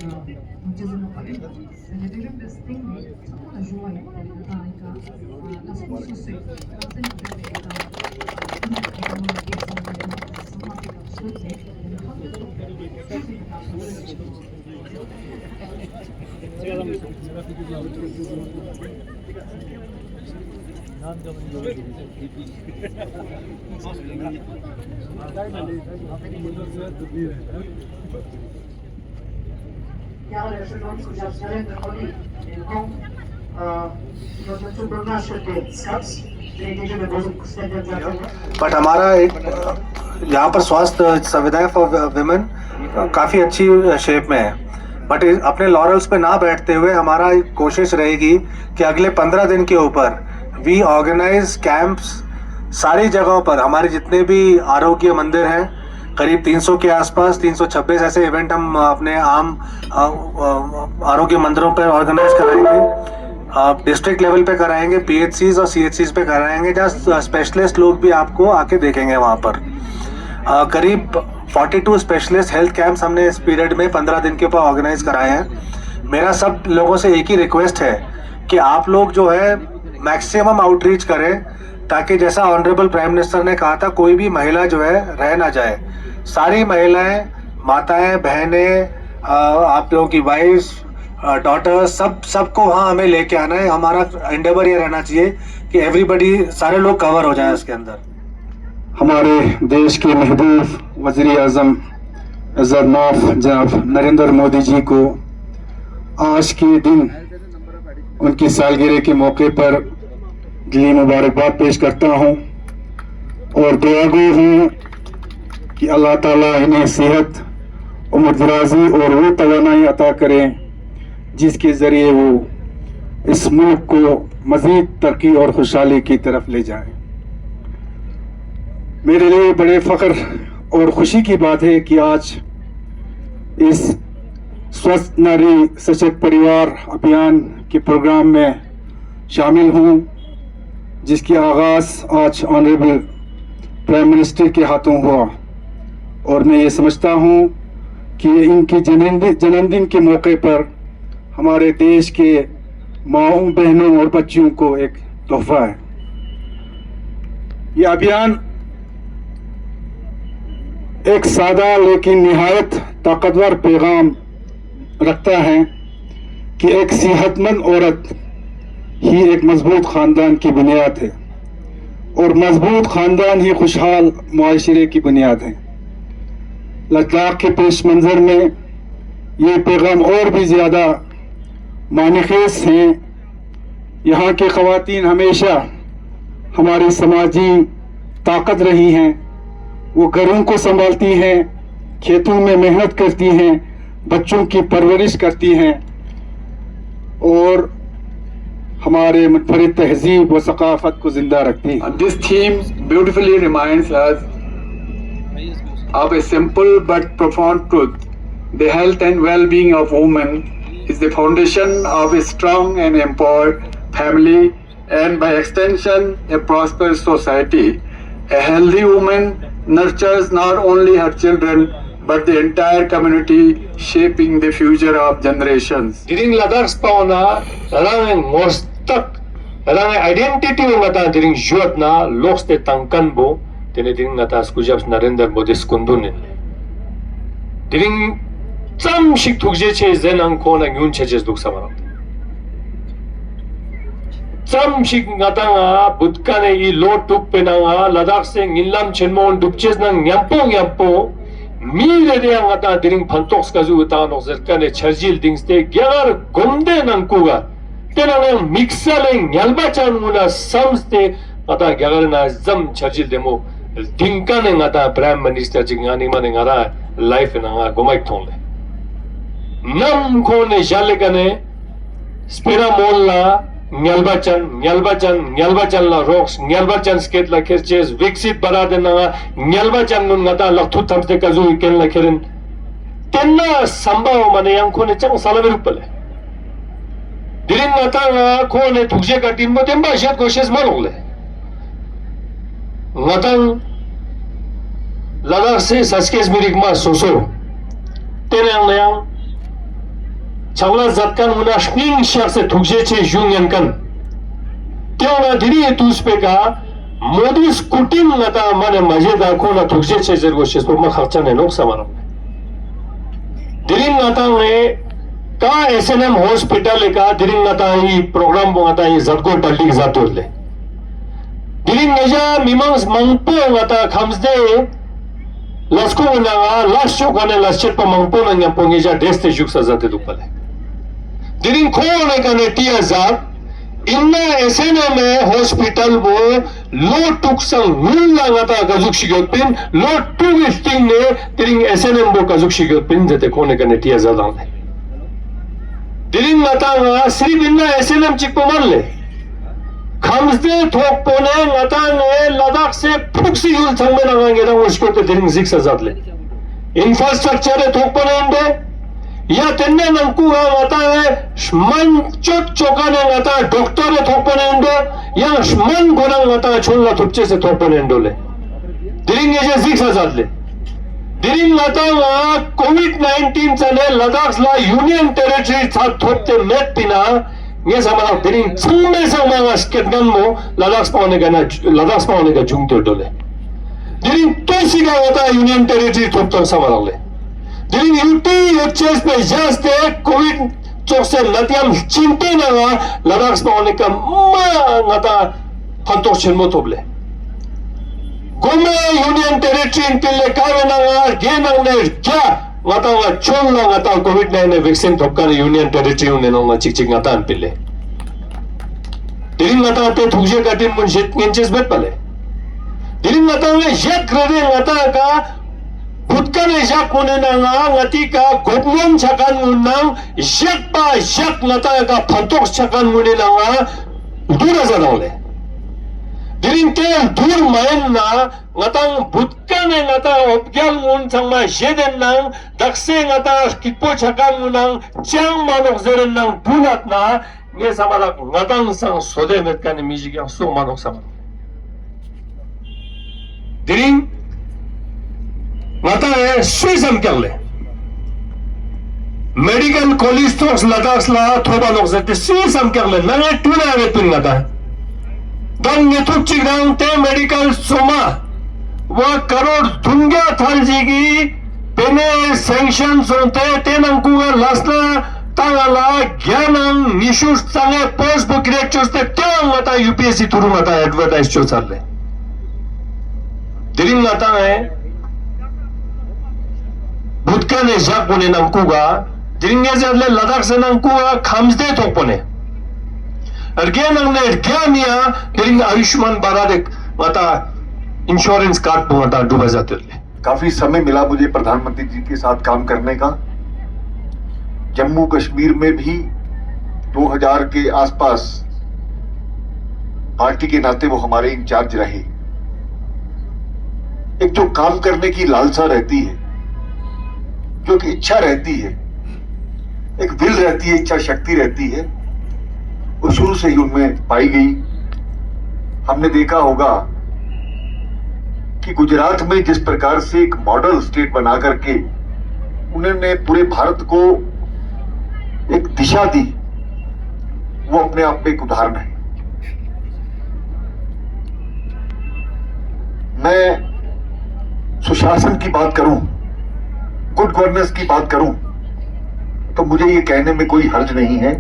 maggiorno paese, ne dovrebbe stendere la joie britannica, la scorsa sera, la Chiaro, se non scusiamo, con but हमारा एक यहाँ पर स्वास्थ्य सुविधाएं फॉर विमेन काफ़ी अच्छी शेप में है। बट अपने लॉरल्स पे ना बैठते हुए हमारा कोशिश रहेगी कि अगले 15 दिन के ऊपर वी ऑर्गेनाइज कैंप्स सारी जगहों पर। हमारे जितने भी आरोग्य मंदिर हैं, करीब 300 के आसपास, 326 ऐसे इवेंट हम अपने आम आरोग्य मंदिरों पर ऑर्गेनाइज कराएंगे। डिस्ट्रिक्ट लेवल पे कराएंगे, पीएचसीज और सीएचसीज पे कराएंगे, जहाँ स्पेशलिस्ट लोग भी आपको आके देखेंगे। वहाँ पर करीब 42 स्पेशलिस्ट हेल्थ कैंप्स हमने इस पीरियड में 15 दिन के ऊपर ऑर्गेनाइज कराए हैं। मेरा सब लोगों से एक ही रिक्वेस्ट है कि आप लोग जो है मैक्सिमम आउटरीच करें, ताकि जैसा ऑनरेबल प्राइम मिनिस्टर ने कहा था, कोई भी महिला जो है रह ना जाए। सारी महिलाएं, माताएं, बहनें, आप लोगों की वाइफ्स, डॉटर, सबको वहाँ हमें लेके आना है। हमारा एंडेवर ये रहना चाहिए कि एवरीबडी, सारे लोग कवर हो जाएं उसके अंदर। हमारे देश के महबूब वज़ीर आज़म इज़्ज़त जनाब नरेंद्र मोदी जी को आज के दिन उनकी सालगिरह के मौके पर दिली मुबारकबाद पेश करता हूँ और दुआगो हूँ कि अल्लाह ताला इन्हें सेहत, उम्र दराजी और वो तवानाई अता करें जिसके ज़रिए वो इस मुल्क को मज़ीद तरक्की और खुशहाली की तरफ ले जाए। मेरे लिए बड़े फ़ख्र और ख़ुशी की बात है कि आज इस स्वस्थ नारी सशक्त परिवार अभियान के प्रोग्राम में शामिल हूँ, जिसकी आगाज़ आज ऑनरेबल प्राइम मिनिस्टर के हाथों हुआ। और मैं ये समझता हूँ कि इनके जन्मदिन के मौके पर हमारे देश के माओं, बहनों और बच्चियों को एक तोहफा है। ये अभियान एक सादा लेकिन निहायत ताकतवर पैगाम रखता है कि एक सेहतमंद औरत ही एक मजबूत ख़ानदान की बुनियाद है और मजबूत ख़ानदान ही खुशहाल मुआशरे की बुनियाद है। लद्दाख के पेश मंज़र में ये पैगाम और भी ज़्यादा मानिखेज हैं। यहाँ की ख़वातीन हमेशा हमारी समाजी ताकत रही हैं। वो घरों को संभालती हैं, खेतों में मेहनत करती हैं, बच्चों की परवरिश करती हैं और हमारे मुनफरिद तहजीब व सकाफत को जिंदा रखती हैं। This theme beautifully reminds us of a simple but profound truth. The health and well-being of women is the foundation of a strong and empowered family and by extension a prosperous society. A healthy woman nurtures not only her children but the entire community, shaping the future of generations. Diring ladar spauna rang morstak rang identity ngata diring juat na loste tangkan bo tene diring ngata skujabs Narendra Modi skundun diring Sam shik tukje che zenang kona ngun cheches duk samara. Sam shik ngatanga butkane I lo tuk penanga ladak se ngilam chenmon dupches nang nyampo mi le de ngata diring pantoks kazu ta no zerkane charjil dingste gyagar gomde nang kuga tenang mixale nyalba chanuna samste ngata gyagar na zam charjil demo dingkane ngata prime minister jingani mane ngara life na gomai thongle nam kone jalekane spera molla nyalbachan la rocks nyalbachan skate la kerches viksit barade na nyalbachan nun ngata laktu thamste kazu ken la keren tenna sambao mane yang kone chang salameru pale dirin ngata na kone thukje ka tin mo temba shat koshes marogle ngata ladar se saskes mirikma soso tenang yang 장라 zatkan una shning shakse thukjeche yungyankan teona diri tuspeka modi skutin ngata mane majeda khona thukjeche zergo shespo ma kharchane nok samara dirin ngata nge ka SNM hospital ka dirin ngata hi program ngata hi zatko daldi zatole dirin ngeja mimang mangpo ngata khamsde lasko nga lasho kane laschet pa mangpo nga pongeja deste juksa zate dupale dirin khone kane tia zat inna SNM hospital bo lo tuksang nulla ngata kazuk shigyotpin lo tugisting ne dirin SNM bo kazuk shigyotpin jate khone kane tia zadang dirin ngata nga sri binna SNM chikpo manle Kamzde tokpone ngatane Ladakh se puksi yul thangme nangangerang ushkote diring ziksa zadle. Infrastructure tokpone inde ya tenne nangkuga ngatane shman chot chokane ngata doctor tokpone inde ya shman gorang ngata cholla thupche se tokpone indole. Diring eje ziksa zadle. Diring ngata COVID-19 chane Ladakh la union territory cha thopte met pina ये समाना दिरिंग चंगे समाना स्केटगन मो लद्दाख पाउने का जुंगतो डोले दिरिंग तोसी का होता union territory थोपतो समाना ले दिरिंग यूटी यूचेस पे जस्ते कोविड चोक्से नतियम चिंते ना लद्दाख पाउने का मा ngata fantok chenmo toble गोमे यूनियन टेरिटरी इंटिले कावे ना गेनंग ने क्या ngata chol na ngata COVID-19 vaccine thopkan union territory une na chik ngata anpile diring ngata te thukje katin mun shet ngenches bet pale diring ngata ne yak grade ngata ka butkan jak kone na ngati ka gopmon chakan munang yak pa yak ngata ka phantok chakan mune na dura zadole diring te dur maen na ngatang butkane ngata obgyal mun changma jeden nang dakse ngata kitpo chakan munang chang manok zeren nang bunat na nge samala ngatang sang sode metkan mijigyang so manok sama diring ngata suisam kyalle medical college tos Ladakh la thoba nok zete suisam kyalle nang tuna repin ngata dan netuk chigrang te medical soma वह करोड़ दुंग्या थालजीगी पेने sanction सोते तेनंकुगा लास्ना तांगला ज्ञानं निशुष चांगे post book ग्रेचर्स ते त्यांग मता UPSC तुरु मता advertise चो चालले दिरिंग मता है बुटकाने जाकुने नंकुगा दिरिंग जले लद्दाख से नंकुगा खामजदे थोपने अर्गेनंग ने ज्ञानिया दिरिंग आयुष्मान भारत मता इंश्योरेंस कार्ड पहुंचा डूबा जाते थे काफी समय मिला मुझे प्रधानमंत्री जी के साथ काम करने का जम्मू कश्मीर में भी 2000 के आसपास पार्टी के नाते वो हमारे इंचार्ज रहे एक जो काम करने की लालसा रहती है जो कि इच्छा रहती है एक विल रहती है इच्छा शक्ति रहती है वो शुरू से ही उनमें पाई गई हमने देखा होगा कि गुजरात में जिस प्रकार से एक मॉडल स्टेट बना करके उन्होंने पूरे भारत को एक दिशा दी वो अपने आप में एक उदाहरण है मैं सुशासन की बात करूं गुड गवर्नेंस की बात करूं तो मुझे ये कहने में कोई हर्ज नहीं है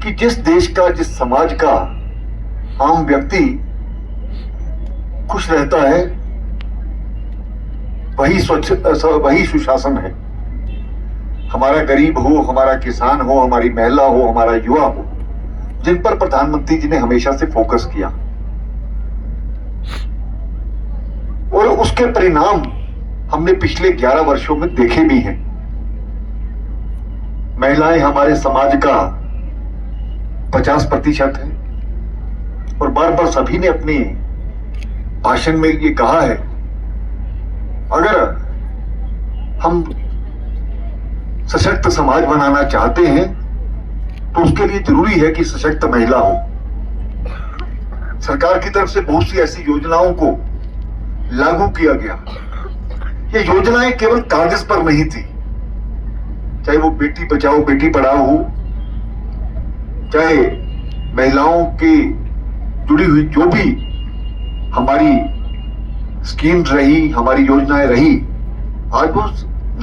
कि जिस देश का जिस समाज का आम व्यक्ति खुश रहता है वही सुशासन है हमारा गरीब हो हमारा किसान हो हमारी महिला हो हमारा युवा हो जिन पर प्रधानमंत्री जी ने हमेशा से फोकस किया और उसके परिणाम हमने पिछले 11 वर्षों में देखे भी हैं महिलाएं हमारे समाज का 50% है और बार बार सभी ने अपने भाषण में ये कहा है अगर हम सशक्त समाज बनाना चाहते हैं तो उसके लिए जरूरी है कि सशक्त महिला हो सरकार की तरफ से बहुत सी ऐसी योजनाओं को लागू किया गया ये योजनाएं केवल कागज पर नहीं थी चाहे वो बेटी बचाओ बेटी पढ़ाओ हो, चाहे महिलाओं की जुड़ी हुई जो भी हमारी स्कीम्स रही, हमारी योजनाएं रही, आज वो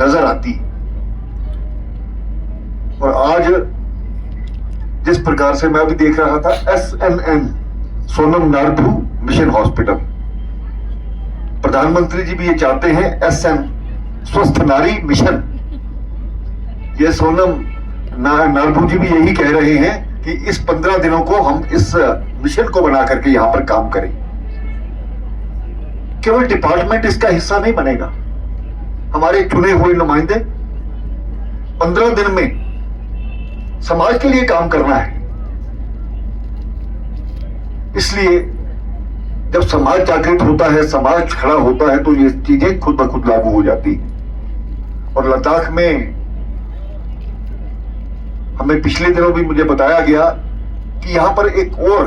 नजर आती। और आज जिस प्रकार से मैं अभी देख रहा था SNN सोनम नारदू मिशन हॉस्पिटल, प्रधानमंत्री जी भी ये चाहते हैं SN स्वस्थ नारी मिशन। ये सोनम नारदू जी भी यही कह रहे हैं कि इस 15 दिनों को हम इस मिशन को बना करके यहां पर काम करें। केवल डिपार्टमेंट इसका हिस्सा नहीं बनेगा, हमारे चुने हुए नुमाइंदे 15 दिन में समाज के लिए काम करना है। इसलिए जब समाज जागृत होता है, समाज खड़ा होता है, तो ये चीजें खुद ब खुद लागू हो जाती। और लद्दाख में हमें पिछले दिनों भी मुझे बताया गया कि यहां पर एक और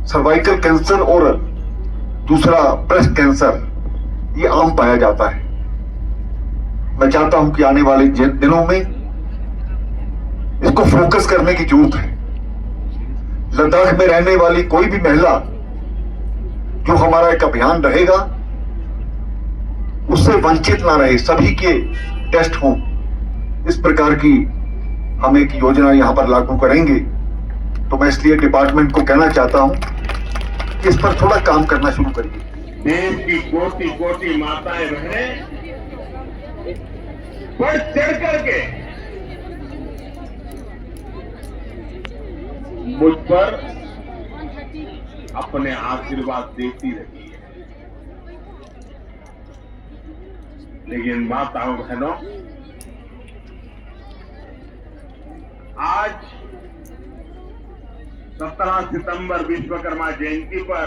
सर्वाइकल कैंसर और दूसरा ब्रेस्ट कैंसर ये आम पाया जाता है। मैं चाहता हूं कि आने वाले दिनों में इसको फोकस करने की जरूरत है। लद्दाख में रहने वाली कोई भी महिला जो हमारा एक अभियान रहेगा उससे वंचित ना रहे, सभी के टेस्ट हों। इस प्रकार की हम एक योजना यहां पर लागू करेंगे। तो मैं इसलिए डिपार्टमेंट को कहना चाहता हूं कि इस पर थोड़ा काम करना शुरू करिए। देश की कोटि कोटि माताएं बहनें बढ़ चढ़ करके मुझ पर अपने आशीर्वाद देती रही है। लेकिन माताओं बहनों, आज 17 सितंबर विश्वकर्मा जयंती पर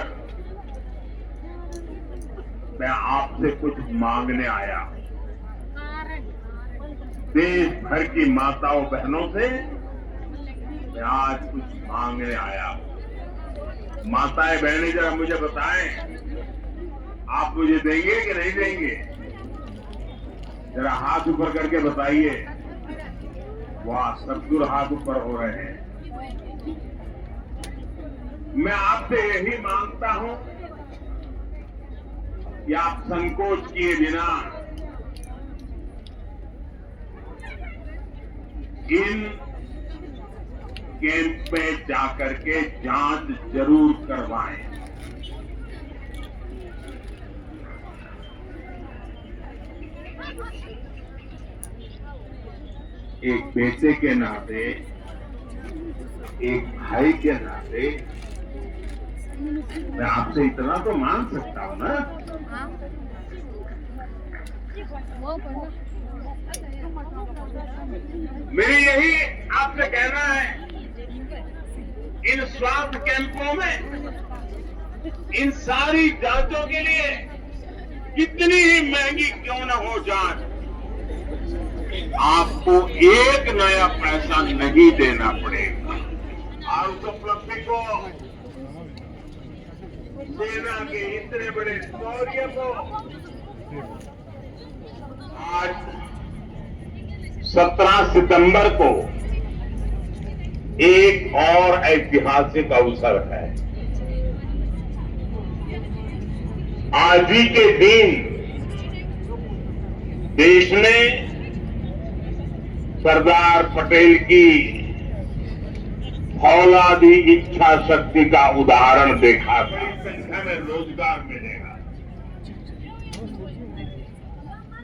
मैं आपसे कुछ मांगने आया। देश भर की माताओं बहनों से मैं आज कुछ मांगने आया। माताएं बहनें जरा मुझे बताएं, आप मुझे देंगे कि नहीं देंगे? जरा हाथ ऊपर करके बताइए। वाह, सद्गुरु हाथ ऊपर हो रहे हैं। मैं आपसे यही मांगता हूं कि आप संकोच किए बिना इन कैंप में जाकर के जांच जरूर करवाएं। एक बेटे के नाते, एक भाई के नाते मैं आपसे इतना तो मांग सकता हूं ना। मेरी यही आपसे कहना है, इन स्वास्थ्य कैंपों में इन सारी जांचों के लिए कितनी ही महंगी क्यों न हो जांच, आपको एक नया पैसा नहीं देना पड़ेगा। और उस उपलब्धि को, सेना के इतने बड़े शौर्य को आज 17 सितंबर को एक और ऐतिहासिक अवसर है। आज ही के दिन देश ने सरदार पटेल की फौलादी इच्छा शक्ति का उदाहरण देखा था। संख्या में रोजगार मिलेगा।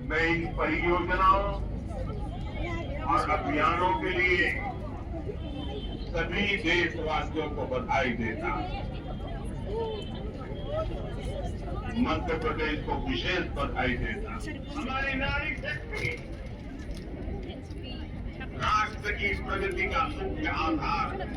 मैं इन परियोजनाओं और अभियानों के लिए सभी देशवासियों को बधाई देता हूं। मध्य प्रदेश को विशेष बधाई देता हूं। हमारी नारी शक्ति राष्ट्र की प्रगति का मुख्य आधार है।